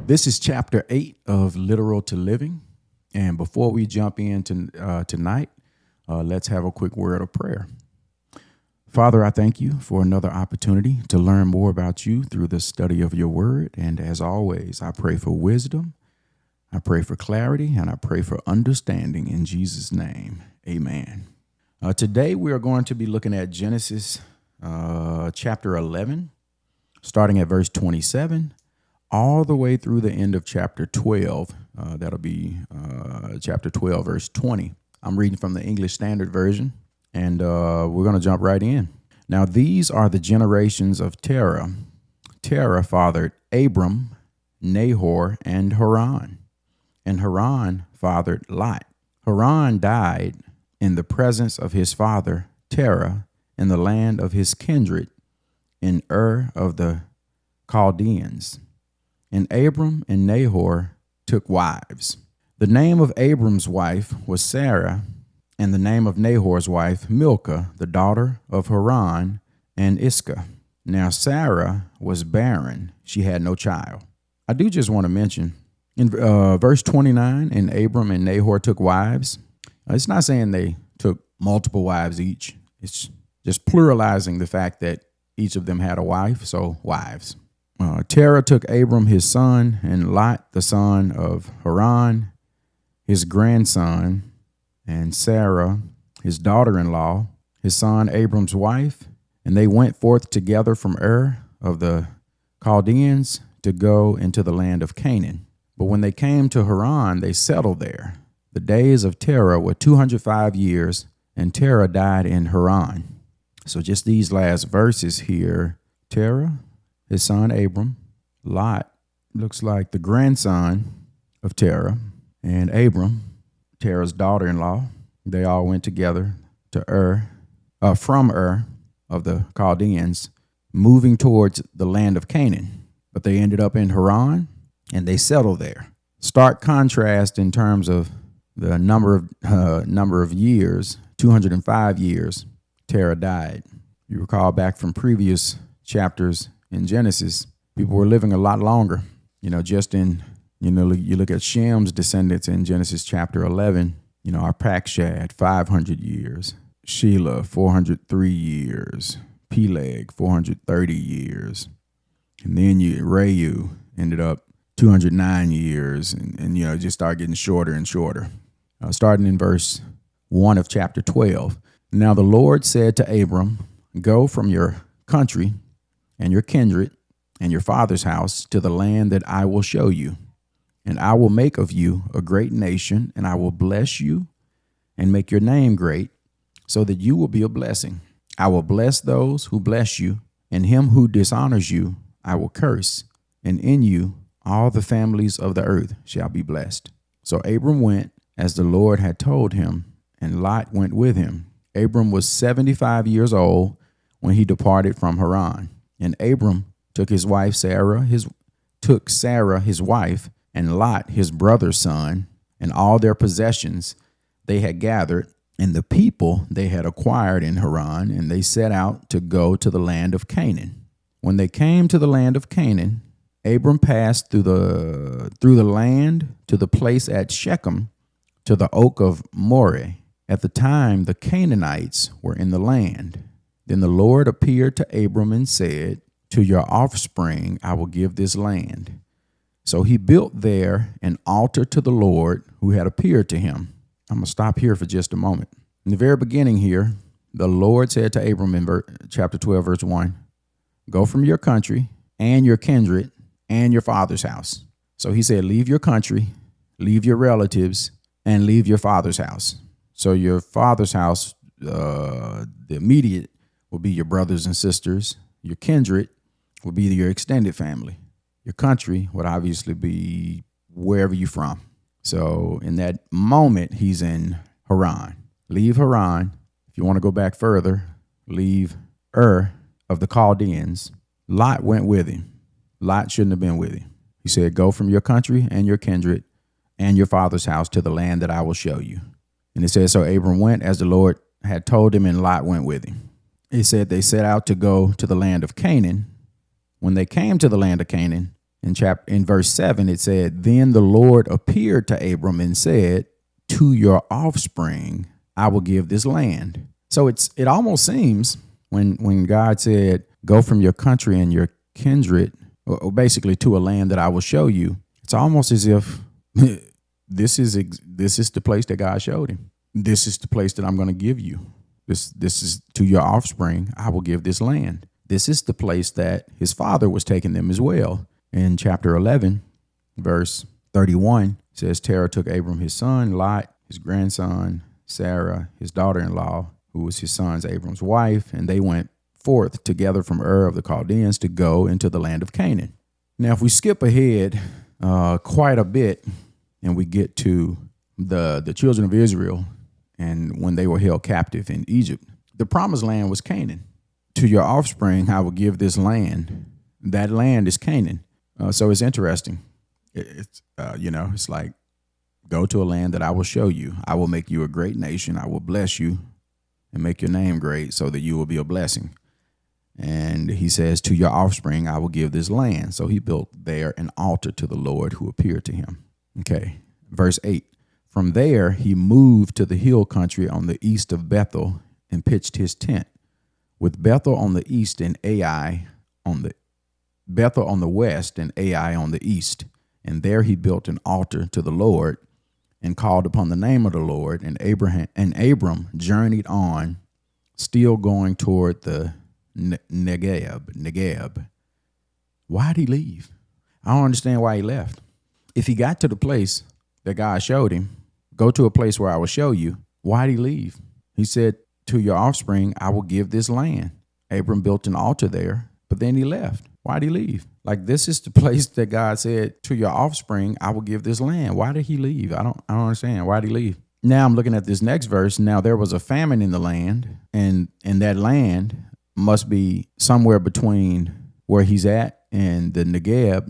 This is chapter 8 of Literal to Living. And before we jump into tonight, let's have a quick word of prayer. Father, I thank you for another opportunity to learn more about you through the study of your word. And as always, I pray for wisdom, I pray for clarity, and I pray for understanding in Jesus' name. Amen. Today, we are going to be looking at Genesis chapter 11, starting at verse 27, all the way through the end of chapter 12. That'll be chapter 12, verse 20. I'm reading from the English Standard Version, and we're going to jump right in. Now, these are the generations of Terah. Terah fathered Abram, Nahor, and Haran. And Haran fathered Lot. Haran died in the presence of his father Terah in the land of his kindred in Ur of the Chaldeans. And Abram and Nahor took wives. The name of Abram's wife was Sarah, and the name of Nahor's wife Milcah, the daughter of Haran and Iscah. Now Sarah was barren; she had no child. I do just want to mention in verse 29, and Abram and Nahor took wives. It's not saying they took multiple wives each. It's just pluralizing the fact that each of them had a wife, so wives. Terah took Abram his son, and Lot the son of Haran, his grandson, and Sarah his daughter-in-law, his son Abram's wife, and they went forth together from Ur of the Chaldeans to go into the land of Canaan. But when they came to Haran, they settled there. The days of Terah were 205 years, and Terah died in Haran. So just these last verses here, Terah, his son Abram, Lot, looks like the grandson of Terah, and Abram, Terah's daughter-in-law. They all went together to from Ur of the Chaldeans, moving towards the land of Canaan. But they ended up in Haran, and they settled there. Stark contrast in terms of the number of years, 205 years, Terah died. You recall back from previous chapters in Genesis, people were living a lot longer. You look at Shem's descendants in Genesis chapter 11, Arpachshad, 500 years, Shelah, 403 years, Peleg, 430 years. And then Reu ended up 209 years, and just started getting shorter and shorter. Starting in verse 1 of chapter 12. Now the Lord said to Abram, "Go from your country and your kindred and your father's house to the land that I will show you. And I will make of you a great nation, and I will bless you and make your name great, so that you will be a blessing. I will bless those who bless you, and him who dishonors you I will curse, and in you all the families of the earth shall be blessed." So Abram went as the Lord had told him, and Lot went with him. Abram was 75 years old when he departed from Haran. And Abram took Sarah his wife, and Lot his brother's son, and all their possessions they had gathered, and the people they had acquired in Haran, and they set out to go to the land of Canaan. When they came to the land of Canaan, Abram passed through the land to the place at Shechem, to the oak of Moreh. At the time the Canaanites were in the land. Then the Lord appeared to Abram and said, "To your offspring I will give this land." So he built there an altar to the Lord who had appeared to him. I'm going to stop here for just a moment. In the very beginning here, the Lord said to Abram in chapter 12, verse 1, "Go from your country and your kindred and your father's house." So he said, leave your country, leave your relatives, and leave your father's house. So your father's house, the immediate, will be your brothers and sisters. Your kindred will be your extended family. Your country would obviously be wherever you're from. So in that moment, he's in Haran. Leave Haran. If you want to go back further, leave Ur of the Chaldeans. Lot went with him. Lot shouldn't have been with him. He said, "Go from your country and your kindred and your father's house to the land that I will show you." And it says, so Abram went as the Lord had told him, and Lot went with him. He said they set out to go to the land of Canaan. When they came to the land of Canaan In verse 7, it said, "Then the Lord appeared to Abram and said, 'To your offspring I will give this land.'" So it almost seems when God said, "Go from your country and your kindred," or basically to a land that I will show you, it's almost as if this is the place that God showed him. This is the place that I'm going to give you. This is to your offspring I will give this land. This is the place that his father was taking them as well. In chapter 11, verse 31, it says, "Terah took Abram his son, Lot, his grandson, Sarah, his daughter-in-law, who was his son's Abram's wife, and they went forth together from Ur of the Chaldeans to go into the land of Canaan." Now, if we skip ahead quite a bit and we get to the children of Israel and when they were held captive in Egypt, the promised land was Canaan. "To your offspring I will give this land." That land is Canaan. So it's interesting. It's like, go to a land that I will show you. I will make you a great nation. I will bless you and make your name great so that you will be a blessing. And he says, "To your offspring I will give this land." So he built there an altar to the Lord who appeared to him. Okay, verse 8. "From there he moved to the hill country on the east of Bethel and pitched his tent, with Bethel on the east and Ai on the Bethel on the west and Ai on the east. And there he built an altar to the Lord and called upon the name of the Lord. And Abram journeyed on, still going toward the Negeb." Why did he leave? I don't understand why he left. If he got to the place that God showed him, "Go to a place where I will show you," why did he leave? He said, "To your offspring I will give this land." Abram built an altar there, but then he left. Why did he leave? Like, this is the place that God said, "To your offspring I will give this land." Why did he leave? I don't understand. Why did he leave? Now I'm looking at this next verse. "Now there was a famine in the land," and that land must be somewhere between where he's at and the Negeb,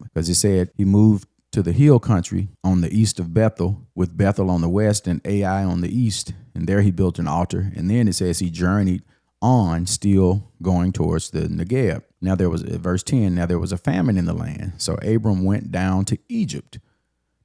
because it said he moved to the hill country on the east of Bethel, with Bethel on the west and Ai on the east. And there he built an altar. And then it says he journeyed on, still going towards the Negeb. Now there was, verse 10, "Now there was a famine in the land. So Abram went down to Egypt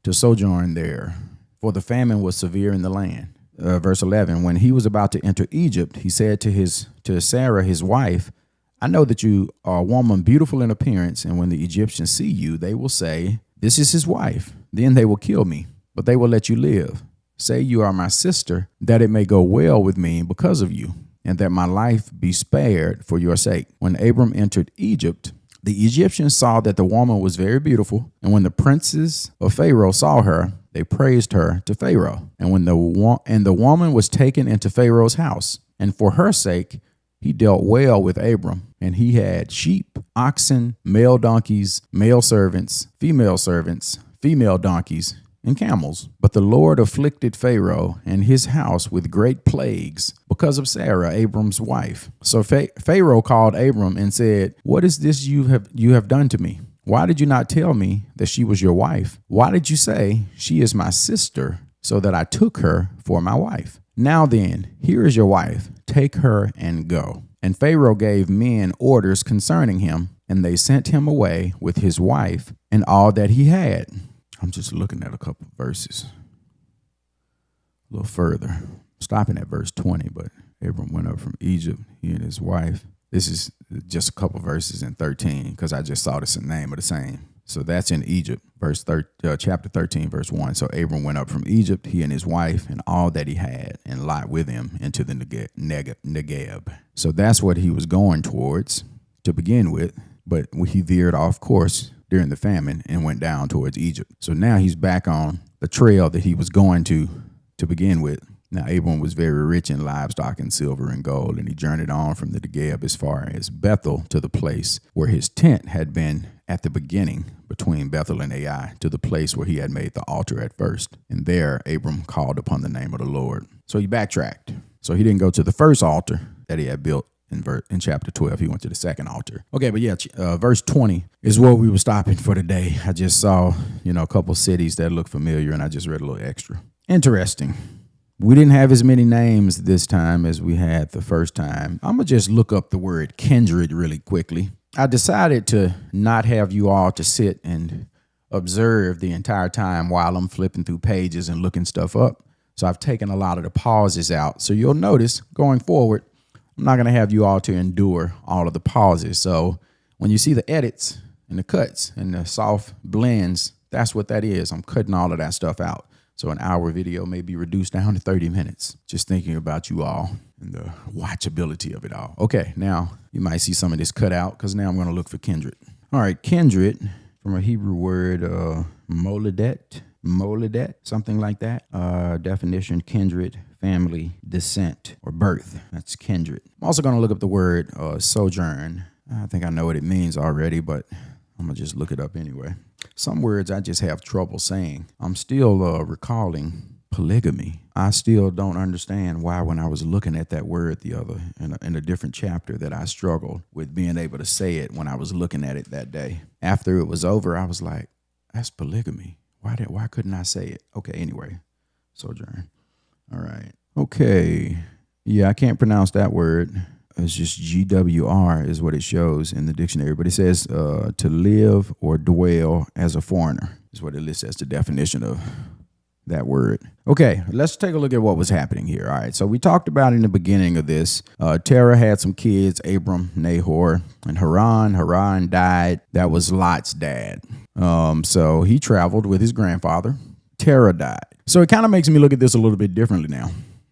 to sojourn there, for the famine was severe in the land." Verse 11, "When he was about to enter Egypt, he said to Sarah, his wife, 'I know that you are a woman beautiful in appearance, and when the Egyptians see you, they will say, "This is his wife." Then they will kill me, but they will let you live. Say you are my sister, that it may go well with me because of you, and that my life be spared for your sake." When Abram entered Egypt, the Egyptians saw that the woman was very beautiful, and when the princes of Pharaoh saw her, they praised her to Pharaoh. And when the woman was taken into Pharaoh's house, and for her sake he dealt well with Abram, and he had sheep, oxen, male donkeys, male servants, female donkeys, and camels. But the Lord afflicted Pharaoh and his house with great plagues because of Sarah, Abram's wife. So Pharaoh called Abram and said, "What is this you have done to me? Why did you not tell me that she was your wife? Why did you say, 'She is my sister,' so that I took her for my wife? Now then, here is your wife. Take her and go." And Pharaoh gave men orders concerning him, and they sent him away with his wife and all that he had. I'm just looking at a couple of verses a little further, stopping at verse 20. But Abram went up from Egypt, he and his wife. This is just a couple of verses in 13, because I just saw this in the name of the same. So that's in Egypt, chapter 13, verse 1. So Abram went up from Egypt, he and his wife, and all that he had, and Lot with him, into the Negeb. So that's what he was going towards to begin with, but he veered off course during the famine and went down towards Egypt. So now he's back on the trail that he was going to begin with. Now Abram was very rich in livestock and silver and gold, and he journeyed on from the Negeb as far as Bethel, to the place where his tent had been at the beginning, between Bethel and Ai, to the place where he had made the altar at first. And there Abram called upon the name of the Lord. So he backtracked. So he didn't go to the first altar that he had built in chapter 12. He went to the second altar. Okay, but yeah, verse 20 is where we were stopping for today. I just saw, a couple cities that look familiar, and I just read a little extra. Interesting. We didn't have as many names this time as we had the first time. I'm going to just look up the word kindred really quickly. I decided to not have you all to sit and observe the entire time while I'm flipping through pages and looking stuff up. So I've taken a lot of the pauses out. So you'll notice going forward, I'm not going to have you all to endure all of the pauses. So when you see the edits and the cuts and the soft blends, that's what that is. I'm cutting all of that stuff out. So an hour video may be reduced down to 30 minutes. Just thinking about you all and the watchability of it all. Okay, now you might see some of this cut out because now I'm going to look for kindred. All right, kindred from a Hebrew word, moledet, something like that. Definition, kindred, family, descent, or birth. That's kindred. I'm also going to look up the word sojourn. I think I know what it means already, but I'm going to just look it up anyway. Some words I just have trouble saying. I'm still recalling polygamy. I still don't understand why when I was looking at that word the other in a different chapter that I struggled with being able to say it when I was looking at it that day. After it was over, I was like, that's polygamy. Why couldn't I say it? Okay, anyway, sojourn. All right. Okay. Yeah, I can't pronounce that word. It's just GWR is what it shows in the dictionary. But it says to live or dwell as a foreigner is what it lists as the definition of that word. Okay, let's take a look at what was happening here. All right, so we talked about in the beginning of this, Terah had some kids, Abram, Nahor, and Haran. Haran died. That was Lot's dad. So he traveled with his grandfather. Terah died. So it kind of makes me look at this a little bit differently now.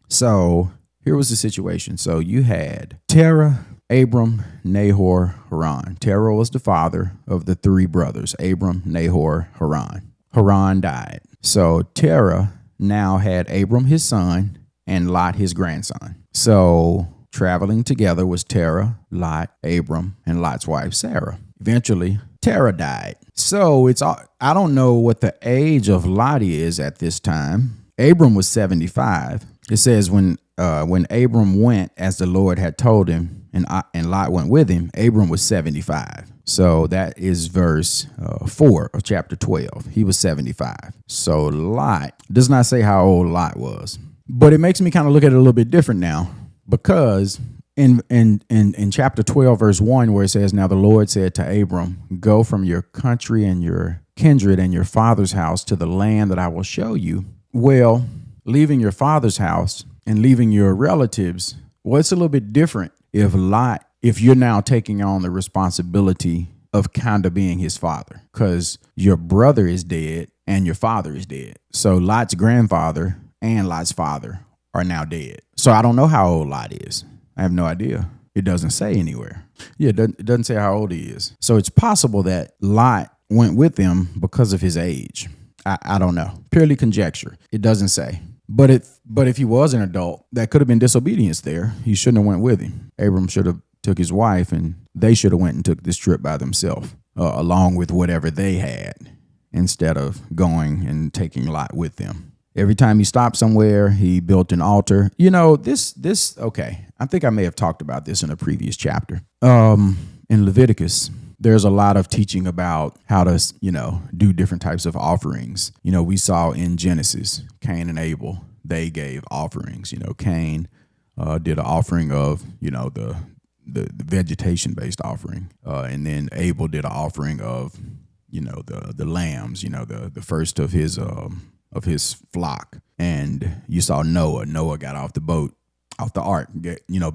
So here was the situation. So you had Terah, Abram, Nahor, Haran. Terah was the father of the three brothers, Abram, Nahor, Haran. Haran died. So Terah now had Abram, his son, and Lot, his grandson. So traveling together was Terah, Lot, Abram, and Lot's wife, Sarah. Eventually, Terah died. So I don't know what the age of Lot is at this time. Abram was 75. It says when Abram went as the Lord had told him, and Lot went with him, Abram was 75. So that is verse 4 of chapter 12. He was 75. So Lot does not say how old Lot was, but it makes me kind of look at it a little bit different now, because in chapter 12, verse 1, where it says, now the Lord said to Abram, go from your country and your kindred and your father's house to the land that I will show you. Well, leaving your father's house and leaving your relatives, well, it's a little bit different if you're now taking on the responsibility of kind of being his father, because your brother is dead and your father is dead. So Lot's grandfather and Lot's father are now dead. So I don't know how old Lot is. I have no idea. It doesn't say anywhere. Yeah, it doesn't say how old he is. So it's possible that Lot went with them because of his age. I don't know. Purely conjecture. It doesn't say. But if he was an adult, that could have been disobedience there. He shouldn't have went with him. Abram should have took his wife, and they should have went and took this trip by themselves, along with whatever they had, instead of going and taking Lot with them. Every time he stopped somewhere, he built an altar. You know, okay, I think I may have talked about this in a previous chapter. In Leviticus, there's a lot of teaching about how to, do different types of offerings. We saw in Genesis, Cain and Abel, they gave offerings. Cain did an offering of, the vegetation-based offering. And then Abel did an offering of, the lambs, the first of his flock. And you saw Noah got off the ark,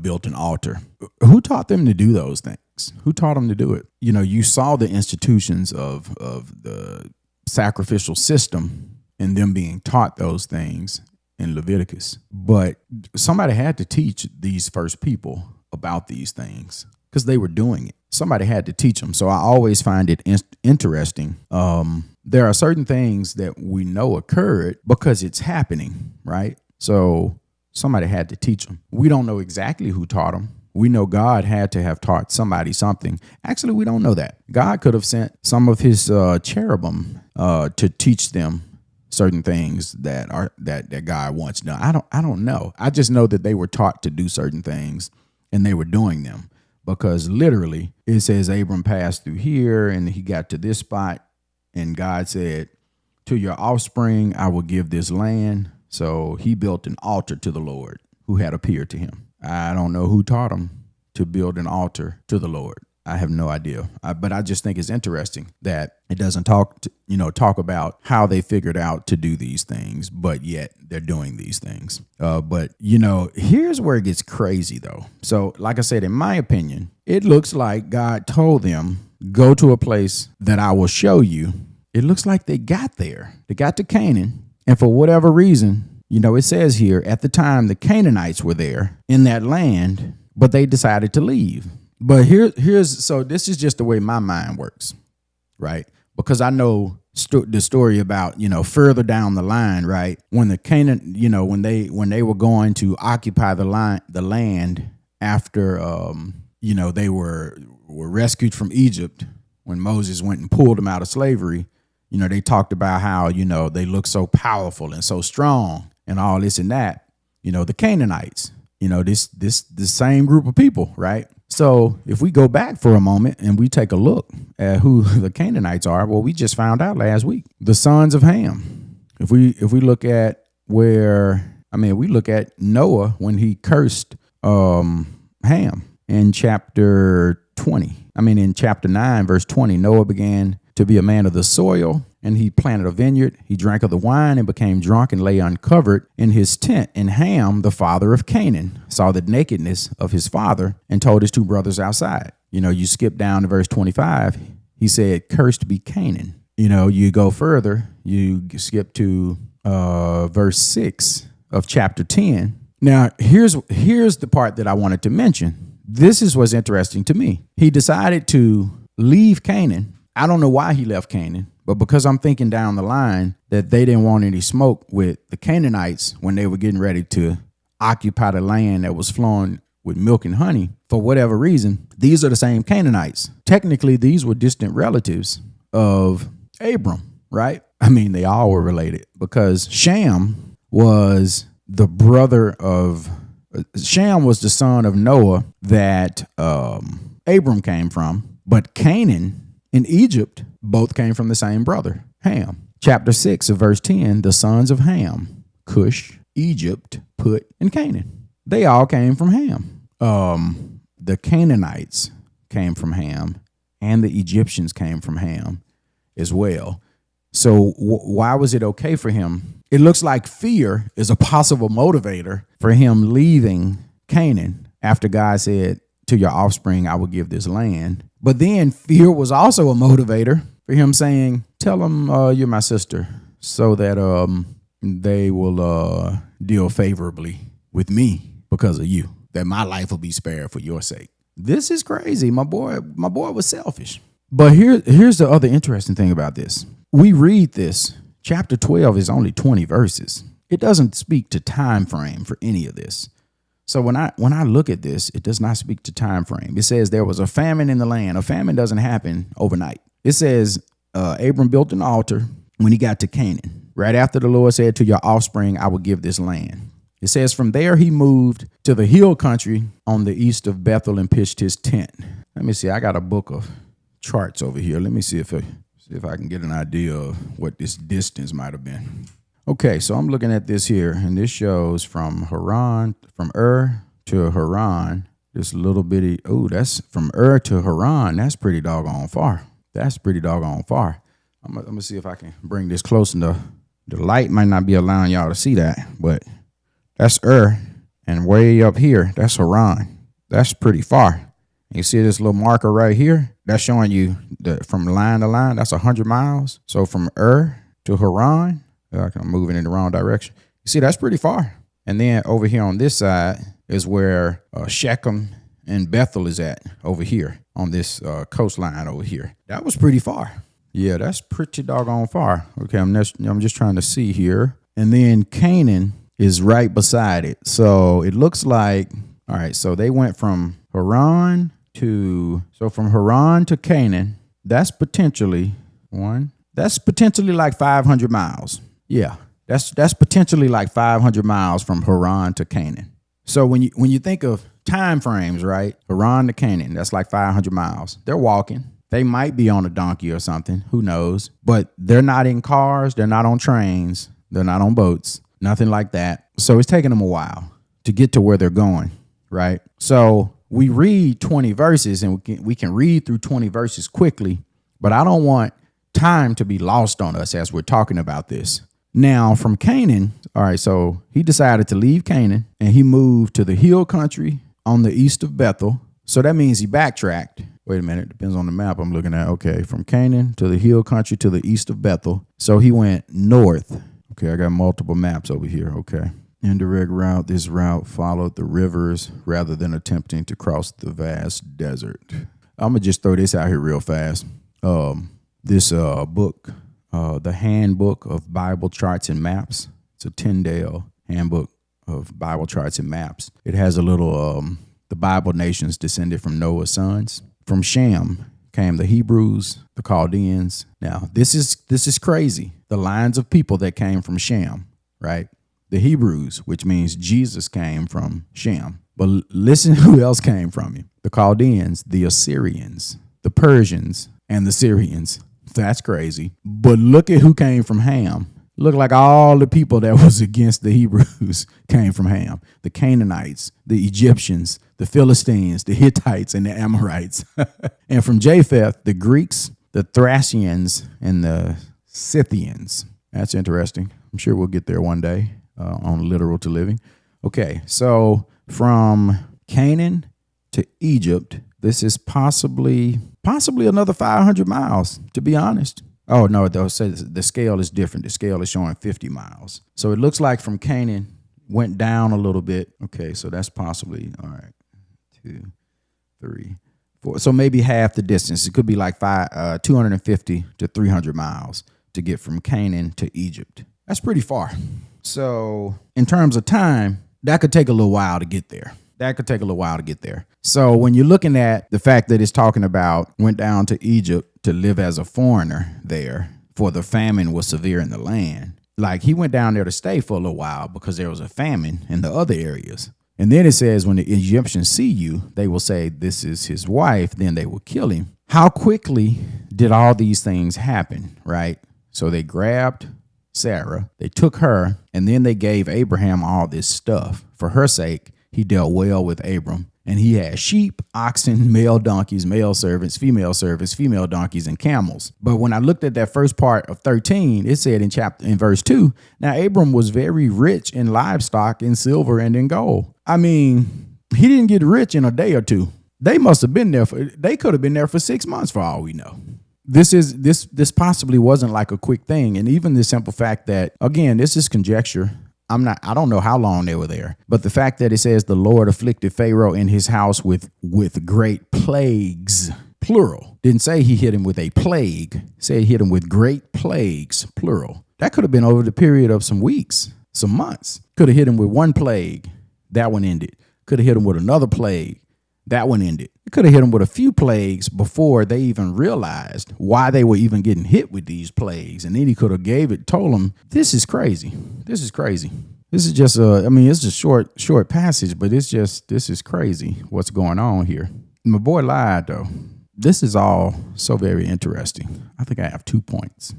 built an altar. Who taught them to do those things? Who taught them to do it? You saw the institutions of the sacrificial system and them being taught those things in Leviticus. But somebody had to teach these first people about these things because they were doing it. Somebody had to teach them. So I always find it interesting. There are certain things that we know occurred because it's happening, right? So somebody had to teach them. We don't know exactly who taught them. We know God had to have taught somebody something. Actually, we don't know that. God could have sent some of his cherubim to teach them certain things that God wants done. I don't know. I just know that they were taught to do certain things and they were doing them, because literally it says Abram passed through here and he got to this spot, and God said, to your offspring I will give this land. So he built an altar to the Lord who had appeared to him. I don't know who taught him to build an altar to the Lord. I have no idea. But I just think it's interesting that it doesn't talk about how they figured out to do these things, but yet they're doing these things. But here's where it gets crazy though. So like I said, in my opinion, it looks like God told them, go to a place that I will show you. It looks like they got there. They got to Canaan. And for whatever reason, it says here at the time the Canaanites were there in that land, but they decided to leave. But so this is just the way my mind works, right? Because I know the story about, further down the line, right? When the Canaan, when they were going to occupy the land after, they were rescued from Egypt, when Moses went and pulled them out of slavery, they talked about how, they look so powerful and so strong and all this and that, the Canaanites, this same group of people, right? So if we go back for a moment and we take a look at who the Canaanites are, well, we just found out last week, the sons of Ham. If we look at we look at Noah when he cursed Ham in chapter 20. In chapter 9, verse 20, Noah began to be a man of the soil, and he planted a vineyard. He drank of the wine and became drunk and lay uncovered in his tent. And Ham, the father of Canaan, saw the nakedness of his father and told his two brothers outside. You skip down to verse 25. He said, cursed be Canaan. You go further, you skip to verse 6 of chapter 10. Now, here's the part that I wanted to mention. This is what's interesting to me. He decided to leave Canaan. I don't know why he left Canaan, but because I'm thinking down the line that they didn't want any smoke with the Canaanites when they were getting ready to occupy the land that was flowing with milk and honey, for whatever reason, these are the same Canaanites. Technically, these were distant relatives of Abram, right? They all were related because Shem was the son of Noah that Abram came from, but Canaan and Egypt both came from the same brother, Ham. Chapter 6 of verse 10, the sons of Ham, Cush, Egypt, Put, and Canaan. They all came from Ham. The Canaanites came from Ham, and the Egyptians came from Ham as well. So why was it okay for him? It looks like fear is a possible motivator for him leaving Canaan after God said, to your offspring, I will give this land. But then fear was also a motivator for him saying, tell them you're my sister so that they will deal favorably with me because of you, that my life will be spared for your sake. This is crazy. My boy was selfish. But here's the other interesting thing about this. We read this. Chapter 12 is only 20 verses. It doesn't speak to time frame for any of this. So when I look at this, it does not speak to time frame. It says there was a famine in the land. A famine doesn't happen overnight. It says Abram built an altar when he got to Canaan. Right after the Lord said, to your offspring, I will give this land. It says from there he moved to the hill country on the east of Bethel and pitched his tent. Let me see. I got a book of charts over here. Let me see if I can get an idea of what this distance might have been. Okay, so I'm looking at this here, and this shows from Ur to Haran, this little bitty, that's from Ur to Haran. That's pretty doggone far. I'm going to see if I can bring this close enough. The light might not be allowing y'all to see that, but that's Ur, and way up here, that's Haran. That's pretty far. You see this little marker right here? That's showing you from line to line, that's 100 miles. So from Ur to Haran, I'm moving in the wrong direction. You see, that's pretty far. And then over here on this side is where Shechem and Bethel is at over here on this coastline over here. That was pretty far. Yeah, that's pretty doggone far. Okay, I'm just trying to see here. And then Canaan is right beside it. So it looks like, all right, so they went from Haran to Canaan. That's potentially like 500 miles. Yeah, that's potentially like 500 miles from Haran to Canaan. So when you think of time frames, right? Haran to Canaan, that's like 500 miles. They're walking. They might be on a donkey or something. Who knows? But they're not in cars. They're not on trains. They're not on boats. Nothing like that. So it's taking them a while to get to where they're going, right? So we read 20 verses and we can read through 20 verses quickly, but I don't want time to be lost on us as we're talking about this. Now, from Canaan, all right, so he decided to leave Canaan and he moved to the hill country on the east of Bethel. So that means he backtracked. Wait a minute, depends on the map I'm looking at. Okay, from Canaan to the hill country to the east of Bethel. So he went north. Okay, I got multiple maps over here. Okay. Indirect route. This route followed the rivers rather than attempting to cross the vast desert. I'm going to just throw this out here real fast. This book, the Handbook of Bible Charts and Maps. It's a Tyndale Handbook of Bible Charts and Maps. It has a little, the Bible nations descended from Noah's sons. From Shem came the Hebrews, the Chaldeans. Now, this is crazy. The lines of people that came from Shem, right? The Hebrews, which means Jesus came from Shem. But listen who else came from him. The Chaldeans, the Assyrians, the Persians, and the Syrians. That's crazy. But look at who came from Ham. Look like all the people that was against the Hebrews came from Ham. The Canaanites, the Egyptians, the Philistines, the Hittites, and the Amorites. And from Japheth, the Greeks, the Thracians, and the Scythians. That's interesting. I'm sure we'll get there one day on Literal to Living. Okay, so from Canaan to Egypt, this is possibly another 500 miles, to be honest. Oh, no, they'll say the scale is different. The scale is showing 50 miles. So it looks like from Canaan went down a little bit. Okay, so that's possibly, all right, 2, 3, 4. So maybe half the distance. It could be like 250 to 300 miles to get from Canaan to Egypt. That's pretty far. So in terms of time, that could take a little while to get there. So when you're looking at the fact that it's talking about went down to Egypt to live as a foreigner there, for the famine was severe in the land. Like he went down there to stay for a little while because there was a famine in the other areas. And then it says when the Egyptians see you, they will say this is his wife, then they will kill him. How quickly did all these things happen, right? So they grabbed Sarah, they took her, and then they gave Abraham all this stuff. For her sake, he dealt well with Abram. And he had sheep, oxen, male donkeys, male servants, female donkeys, and camels. But when I looked at that first part of 13, it said in verse 2, now Abram was very rich in livestock, in silver, and in gold. I mean, he didn't get rich in a day or two. They must have been there they could have been there for 6 months for all we know. This possibly wasn't like a quick thing. And even the simple fact that, again, this is conjecture. I don't know how long they were there, but the fact that it says the Lord afflicted Pharaoh in his house with great plagues, plural. Didn't say he hit him with a plague. It said he hit him with great plagues, plural. That could have been over the period of some weeks, some months. Could have hit him with one plague. That one ended. Could have hit him with another plague. That one ended. It could have hit him with a few plagues before they even realized why they were even getting hit with these plagues. And then he could have told them, this is crazy. This is crazy. This is just it's a short passage, but this is crazy what's going on here. My boy lied though. This is all so very interesting. I think I have 2 points.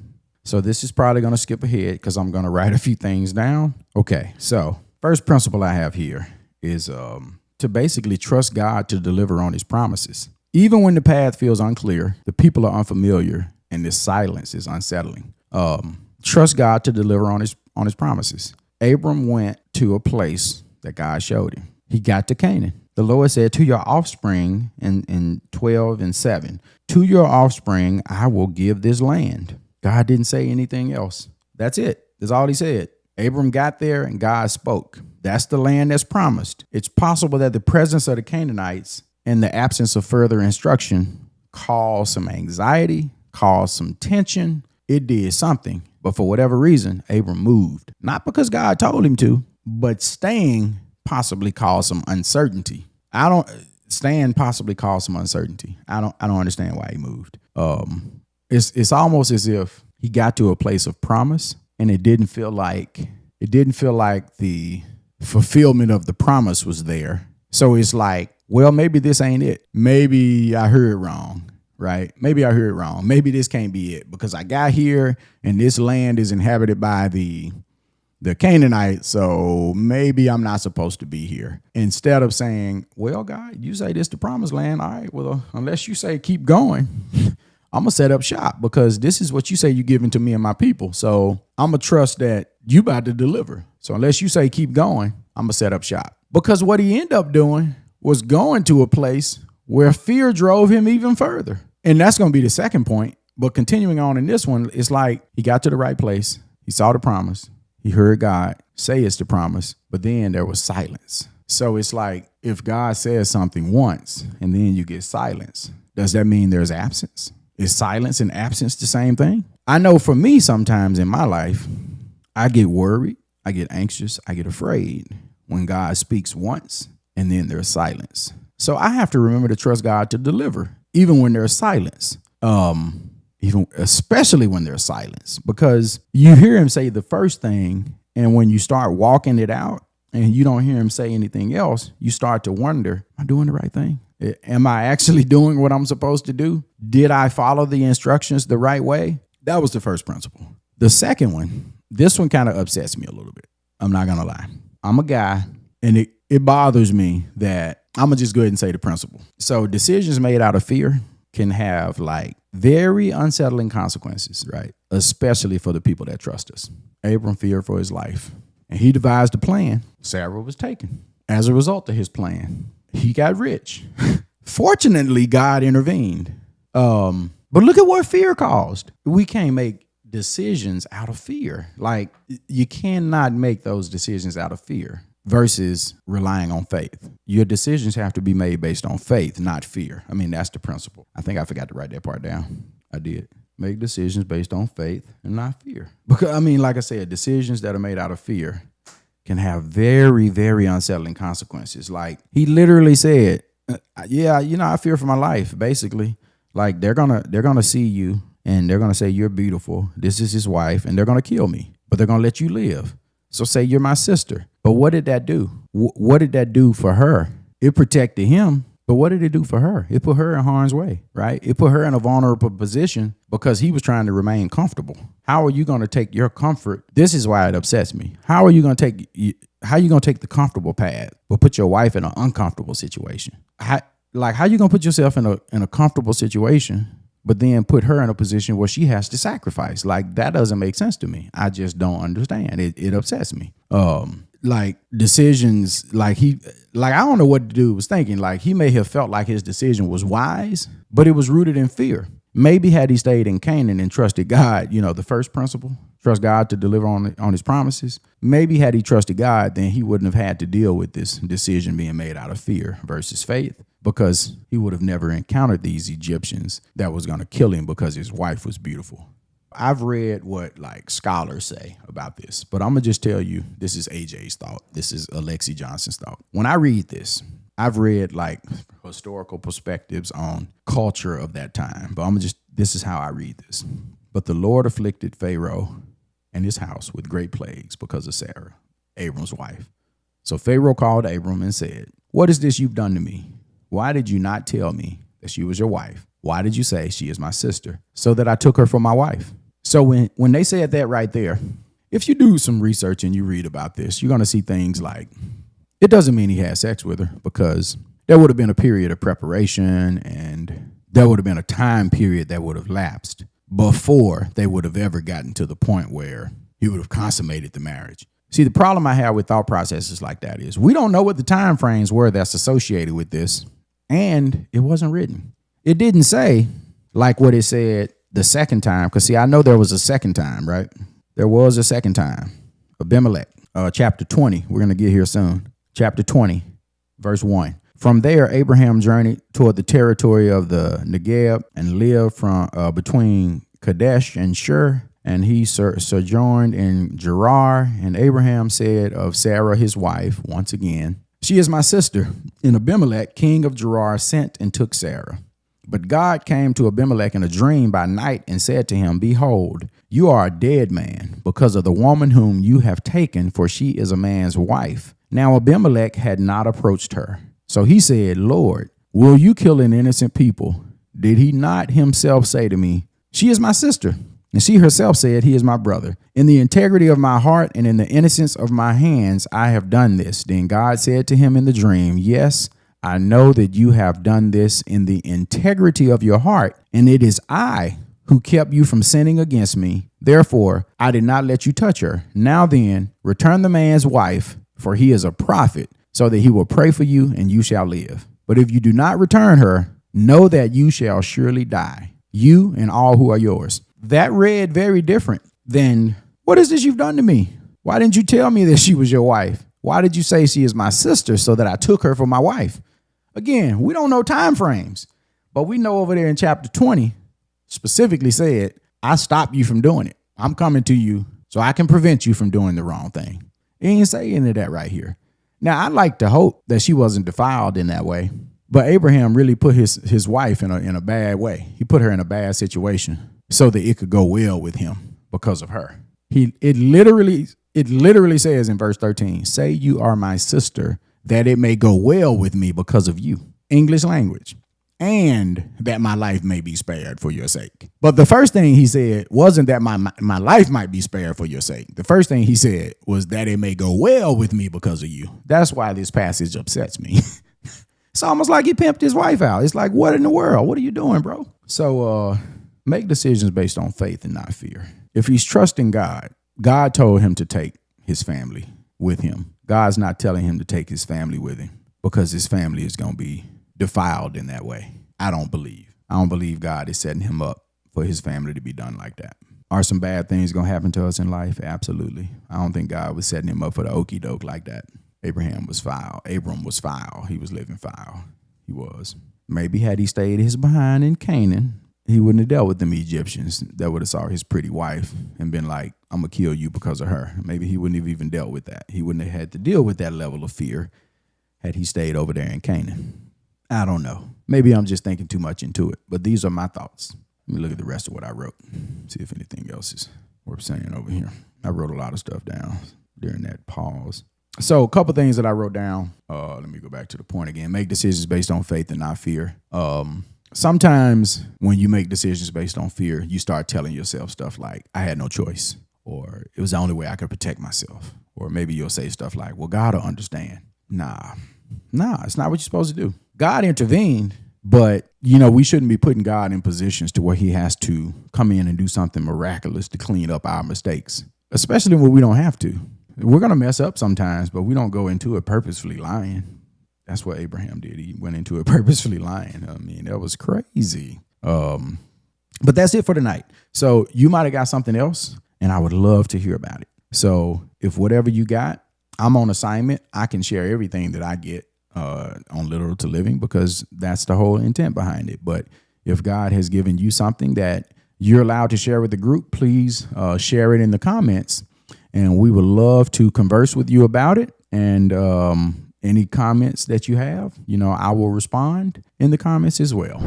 So this is probably going to skip ahead because I'm going to write a few things down. Okay. So first principle I have here is, to basically trust God to deliver on his promises. Even when the path feels unclear, the people are unfamiliar, and this silence is unsettling. Trust God to deliver on his promises. Abram went to a place that God showed him. He got to Canaan. The Lord said to your offspring in 12:7, to your offspring, I will give this land. God didn't say anything else. That's it. That's all he said. Abram got there and God spoke. That's the land that's promised. It's possible that the presence of the Canaanites and the absence of further instruction caused some anxiety, caused some tension. It did something. But for whatever reason, Abram moved. Not because God told him to, but staying possibly caused some uncertainty. Staying possibly caused some uncertainty. I don't understand why he moved. It's almost as if he got to a place of promise and it didn't feel like the fulfillment of the promise was there. So it's like, well, maybe this ain't it. Maybe I heard wrong, right? Maybe I heard wrong. Maybe this can't be it because I got here and this land is inhabited by the the Canaanite, so maybe I'm not supposed to be here. Instead of saying, well, God, you say this the promised land. All right, well, unless you say keep going, I'm going to set up shop because this is what you say you're giving to me and my people. So I'm going to trust that you about to deliver. So unless you say keep going, I'm going to set up shop. Because what he ended up doing was going to a place where fear drove him even further. And that's going to be the second point. But continuing on in this one, it's like he got to the right place. He saw the promise. He heard God say it's the promise. But then there was silence. So it's like if God says something once and then you get silence, does that mean there's absence? Is silence and absence the same thing? I know for me, sometimes in my life, I get worried, I get anxious, I get afraid when God speaks once and then there's silence. So I have to remember to trust God to deliver, even when there's silence, even especially when there's silence, because you hear him say the first thing, and when you start walking it out and you don't hear him say anything else, you start to wonder, am I doing the right thing? Am I actually doing what I'm supposed to do? Did I follow the instructions the right way? That was the first principle. The second one, this one kind of upsets me a little bit. I'm not going to lie. I'm a guy, and it bothers me that I'm going to just go ahead and say the principle. So decisions made out of fear can have like very unsettling consequences, right? Especially for the people that trust us. Abram feared for his life, and he devised a plan. Sarah was taken. As a result of his plan, he got rich. Fortunately, God intervened. But look at what fear caused. We can't make decisions out of fear. Like, you cannot make those decisions out of fear versus relying on faith. Your decisions have to be made based on faith, not fear. I mean, that's the principle. I think I forgot to write that part down. I did. Make decisions based on faith and not fear. Because, I mean, like I said, decisions that are made out of fear can have very, very unsettling consequences. Like, he literally said, yeah, I fear for my life, basically. Like, they're gonna see you and they're gonna say you're beautiful. This is his wife, and they're gonna kill me, but they're gonna let you live. So say you're my sister. But what did that do? What did that do for her? It protected him, but what did it do for her? It put her in harm's way, right? It put her in a vulnerable position because he was trying to remain comfortable. How are you going to take your comfort? This is why it upsets me. How are you going to take the comfortable path, but put your wife in an uncomfortable situation? How are you going to put yourself in a comfortable situation, but then put her in a position where she has to sacrifice? Like, that doesn't make sense to me. I just don't understand. It upsets me. Like, decisions, I don't know what the dude was thinking. Like, he may have felt like his decision was wise, but it was rooted in fear. Maybe had he stayed in Canaan and trusted God, the first principle, trust God to deliver on his promises. Maybe had he trusted God, then he wouldn't have had to deal with this decision being made out of fear versus faith, because he would have never encountered these Egyptians that was going to kill him because his wife was beautiful. I've read what scholars say about this, but I'm going to just tell you, this is AJ's thought. This is Alexi Johnson's thought. When I read this, I've read historical perspectives on culture of that time, but this is how I read this. But the Lord afflicted Pharaoh and his house with great plagues because of Sarah, Abram's wife. So Pharaoh called Abram and said, "What is this you've done to me? Why did you not tell me that she was your wife? Why did you say she is my sister, so that I took her for my wife?" So when they said that right there, if you do some research and you read about this, you're going to see things like, it doesn't mean he had sex with her, because there would have been a period of preparation and there would have been a time period that would have lapsed before they would have ever gotten to the point where he would have consummated the marriage. See, the problem I have with thought processes like that is we don't know what the time frames were that's associated with this, and it wasn't written. It didn't say like what it said the second time, because see, I know there was a second time, right? There was a second time. Abimelech, chapter 20. We're going to get here soon. Chapter 20, verse 1. From there, Abraham journeyed toward the territory of the Negev and lived from between Kadesh and Shur, and he sojourned in Gerar. And Abraham said of Sarah, his wife, once again, "She is my sister." And Abimelech, king of Gerar, sent and took Sarah. But God came to Abimelech in a dream by night and said to him, "Behold, you are a dead man because of the woman whom you have taken, for she is a man's wife." Now Abimelech had not approached her. So he said, "Lord, will you kill an innocent people? Did he not himself say to me, 'She is my sister'?" And she herself said, he is my brother. In the integrity of my heart and in the innocence of my hands, I have done this. Then God said to him in the dream, yes, I know that you have done this in the integrity of your heart, and it is I who kept you from sinning against me. Therefore, I did not let you touch her. Now then, return the man's wife, for he is a prophet, so that he will pray for you and you shall live. But if you do not return her, know that you shall surely die, you and all who are yours. That read very different than, what is this you've done to me? Why didn't you tell me that she was your wife? Why did you say she is my sister so that I took her for my wife? Again, we don't know time frames, but we know over there in chapter 20 specifically said, I stopped you from doing it. I'm coming to you so I can prevent you from doing the wrong thing. He ain't say any of that right here. Now, I'd like to hope that she wasn't defiled in that way, but Abraham really put his wife in a bad way. He put her in a bad situation so that it could go well with him because of her. It literally says in verse 13, say you are my sister, that it may go well with me because of you. English language. And that my life may be spared for your sake. But the first thing he said wasn't that my life might be spared for your sake. The first thing he said was that it may go well with me because of you. That's why this passage upsets me. It's almost like he pimped his wife out. It's like, what in the world? What are you doing, bro? So make decisions based on faith and not fear. If he's trusting God, God told him to take his family with him. God's not telling him to take his family with him because his family is going to be defiled in that way. I don't believe God is setting him up for his family to be done like that. Are some bad things going to happen to us in life? Absolutely. I don't think God was setting him up for the okie doke like that. Abram was foul. He was living foul. He was. Maybe had he stayed his behind in Canaan, he wouldn't have dealt with them Egyptians that would have saw his pretty wife and been like, I'm going to kill you because of her. Maybe he wouldn't have even dealt with that. He wouldn't have had to deal with that level of fear had he stayed over there in Canaan. I don't know. Maybe I'm just thinking too much into it, but these are my thoughts. Let me look at the rest of what I wrote, see if anything else is worth saying over here. I wrote a lot of stuff down during that pause. So a couple things that I wrote down. Let me go back to the point again. Make decisions based on faith and not fear. Sometimes when you make decisions based on fear, you start telling yourself stuff like, I had no choice, or it was the only way I could protect myself. Or maybe you'll say stuff like, well, God will understand. Nah, it's not what you're supposed to do. God intervened, but, we shouldn't be putting God in positions to where he has to come in and do something miraculous to clean up our mistakes, especially when we don't have to. We're going to mess up sometimes, but we don't go into it purposefully lying. That's what Abraham did. He went into it purposefully lying. I mean, that was crazy. But that's it for tonight. So you might have got something else, and I would love to hear about it. So if whatever you got, I'm on assignment, I can share everything that I get on Literal to Living because that's the whole intent behind it. But if God has given you something that you're allowed to share with the group, please share it in the comments. And we would love to converse with you about it. And any comments that you have, I will respond in the comments as well.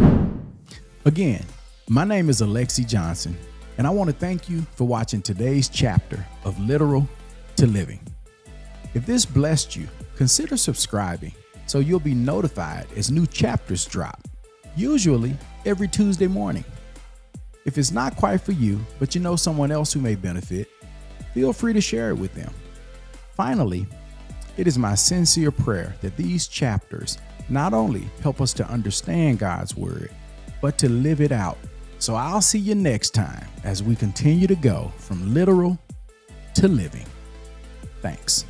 Again, my name is Alexi Johnson, and I want to thank you for watching today's chapter of Literal to Living. If this blessed you, consider subscribing so you'll be notified as new chapters drop, usually every Tuesday morning. If it's not quite for you, but you know someone else who may benefit, feel free to share it with them. Finally, it is my sincere prayer that these chapters not only help us to understand God's word, but to live it out. So I'll see you next time as we continue to go from literal to living. Thanks.